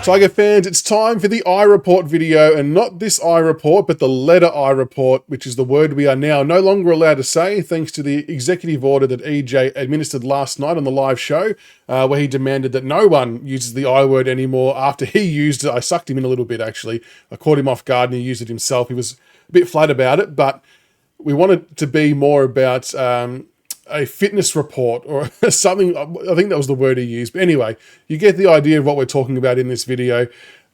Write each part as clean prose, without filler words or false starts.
Tiger fans, it's time for the I Report video, and not this I Report, but the letter I Report, which is the word we are now no longer allowed to say, thanks to the executive order that EJ administered last night on the live show, where he demanded that no one uses the I word anymore. After he used it, I sucked him in a little bit, actually. I caught him off guard and he used it himself. He was a bit flat about it, but we wanted to be more about a fitness report or something. I think that was the word he used. But anyway, you get the idea of what we're talking about in this video.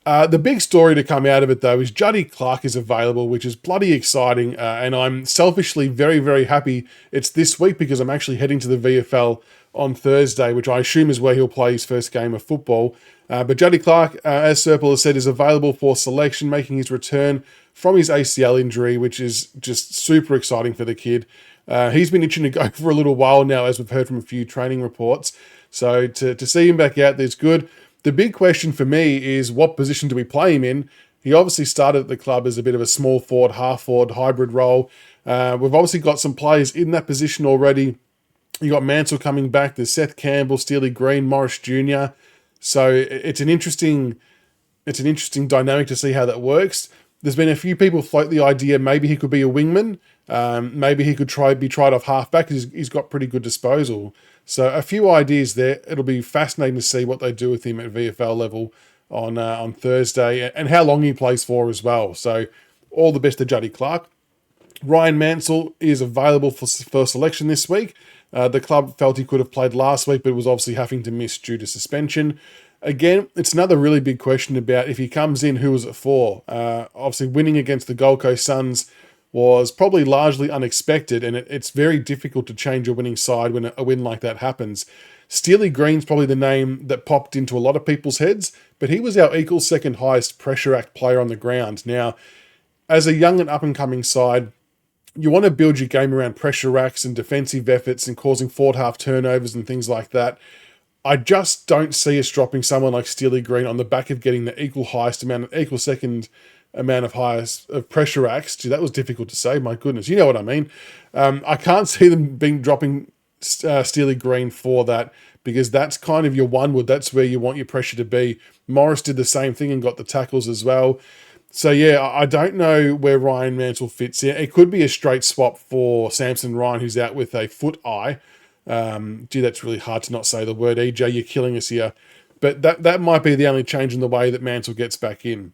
The big story to come out of it, though, is Juddy Clarke is available, which is bloody exciting. And I'm selfishly very, very happy it's this week because I'm actually heading to the VFL on Thursday, which I assume is where he'll play his first game of football. But Juddy Clarke, as Serpil has said, is available for selection, making his return from his ACL injury, which is just super exciting for the kid. He's been itching to go for a little while now, as we've heard from a few training reports. So to see him back out there's good. The big question for me is what position do we play him in? He obviously started at the club as a bit of a small forward, half forward, hybrid role. We've obviously got some players in that position already. You got Mansell coming back. There's Seth Campbell, Steely Green, Morris Jr. So it's an interesting dynamic to see how that works. There's been a few people float the idea maybe he could be a wingman. Maybe he could be tried off halfback because he's got pretty good disposal. So a few ideas there. It'll be fascinating to see what they do with him at VFL level on Thursday and how long he plays for as well. So all the best to Juddy Clarke. Ryan Mansell is available for selection this week. The club felt he could have played last week, but was obviously having to miss due to suspension. Again, it's another really big question about if he comes in, who is it for? Obviously, winning against the Gold Coast Suns was probably largely unexpected, and it's very difficult to change a winning side when a win like that happens. Steely Green's probably the name that popped into a lot of people's heads, but he was our equal second highest pressure act player on the ground. Now, as a young and up-and-coming side, you want to build your game around pressure acts and defensive efforts and causing forward half turnovers and things like that. I just don't see us dropping someone like Steely Green on the back of getting the equal second amount of pressure acts. Gee, that was difficult to say. My goodness, you know what I mean. I can't see them dropping Steely Green for that because that's kind of your one wood. That's where you want your pressure to be. Morris did the same thing and got the tackles as well. So yeah, I don't know where Ryan Mansell fits in. It could be a straight swap for Samson Ryan, who's out with a foot eye. That's really hard to not say the word. EJ, you're killing us here. But that might be the only change in the way that Mansell gets back in.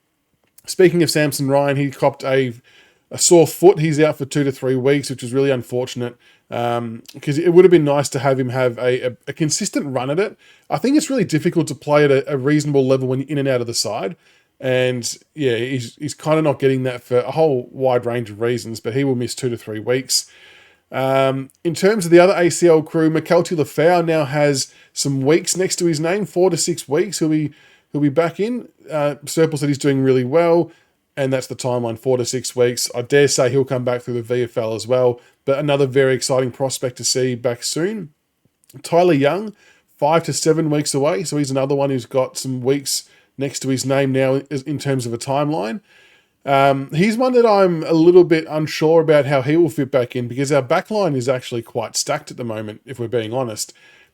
Speaking of Samson Ryan, he copped a sore foot. He's out for 2 to 3 weeks, which is really unfortunate because it would have been nice to have him have a consistent run at it. I think it's really difficult to play at a reasonable level when you're in and out of the side. And yeah, he's kind of not getting that for a whole wide range of reasons, but he will miss 2 to 3 weeks. In terms of the other ACL crew, McKelty Lafau now has some weeks next to his name, 4 to 6 weeks. He'll be back in. Serpil said he's doing really well, and that's the timeline, 4 to 6 weeks. I dare say he'll come back through the VFL as well, but another very exciting prospect to see back soon. Tyler Young, 5 to 7 weeks away, so he's another one who's got some weeks next to his name now in terms of a timeline. He's one that I'm a little bit unsure about how he will fit back in because our backline is actually quite stacked at the moment, if we're being honest.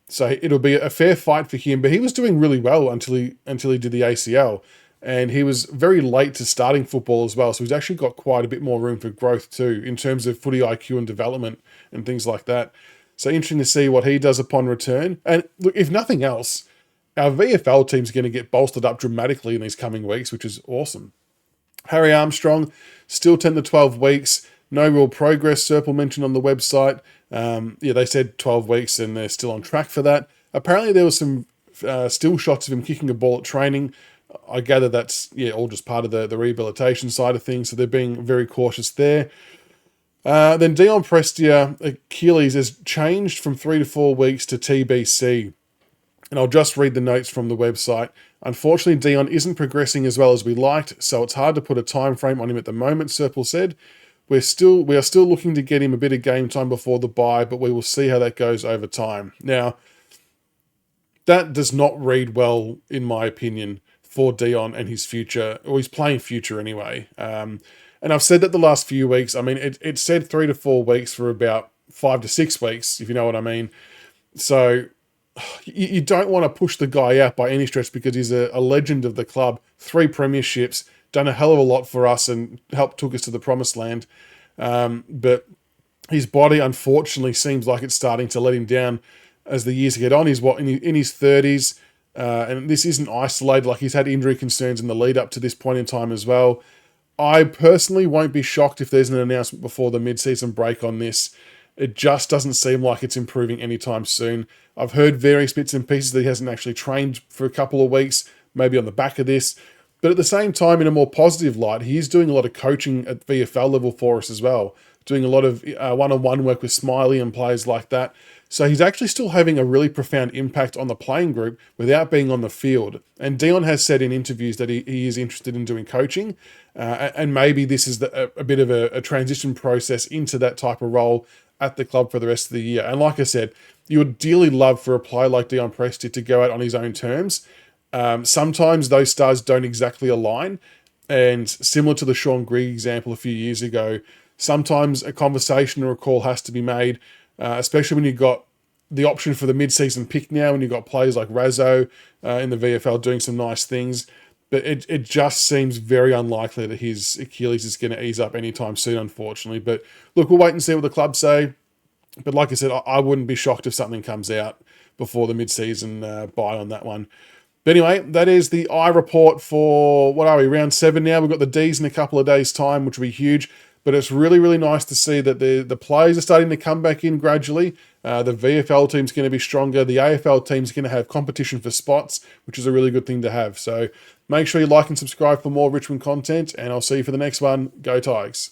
So it'll be a fair fight for him, but he was doing really well until he did the ACL, and he was very late to starting football as well. So he's actually got quite a bit more room for growth too in terms of footy IQ and development and things like that. So interesting to see what he does upon return. And look, if nothing else, our VFL team's going to get bolstered up dramatically in these coming weeks, which is awesome. Harry Armstrong, still 10 to 12 weeks. No real progress, Serpil mentioned on the website. They said 12 weeks and they're still on track for that. Apparently there was some still shots of him kicking a ball at training. I gather that's all just part of the rehabilitation side of things, so they're being very cautious there. Then Dion Prestia, Achilles, has changed from 3 to 4 weeks to TBC. And I'll just read the notes from the website. Unfortunately, Dion isn't progressing as well as we liked, so it's hard to put a time frame on him at the moment, Serpil said. We are still looking to get him a bit of game time before the bye, but we will see how that goes over time. Now, that does not read well, in my opinion, for Dion and his future, or his playing future anyway. And I've said that the last few weeks. I mean, it said 3 to 4 weeks for about 5 to 6 weeks, if you know what I mean. So you don't want to push the guy out by any stretch because he's a legend of the club, 3 premierships, done a hell of a lot for us and helped took us to the promised land. But his body, unfortunately, seems like it's starting to let him down as the years get on. He's in his 30s, and this isn't isolated. Like, he's had injury concerns in the lead up to this point in time as well. I personally won't be shocked if there's an announcement before the mid-season break on this. It just doesn't seem like it's improving anytime soon. I've heard various bits and pieces that he hasn't actually trained for a couple of weeks, maybe on the back of this. But at the same time, in a more positive light, he is doing a lot of coaching at VFL level for us as well, doing a lot of one-on-one work with Smiley and players like that. So he's actually still having a really profound impact on the playing group without being on the field. And Dion has said in interviews that he is interested in doing coaching, and maybe this is a bit of a transition process into that type of role at the club for the rest of the year. And like I said, you would dearly love for a player like Dion Prestia to go out on his own terms. Sometimes those stars don't exactly align, and similar to the Sean Grigg example a few years ago, sometimes a conversation or a call has to be made, especially when you've got the option for the mid-season pick now, and you've got players like Razzo in the VFL doing some nice things. But it just seems very unlikely that his Achilles is going to ease up anytime soon, unfortunately. But look, we'll wait and see what the club say. But like I said, I wouldn't be shocked if something comes out before the mid-season buy on that one. But anyway, that is the I report for, what are we, round 7 now? We've got the Ds in a couple of days' time, which will be huge. But it's really, really nice to see that the players are starting to come back in gradually. The VFL team's going to be stronger. The AFL team's going to have competition for spots, which is a really good thing to have. So make sure you like and subscribe for more Richmond content, and I'll see you for the next one. Go Tigers.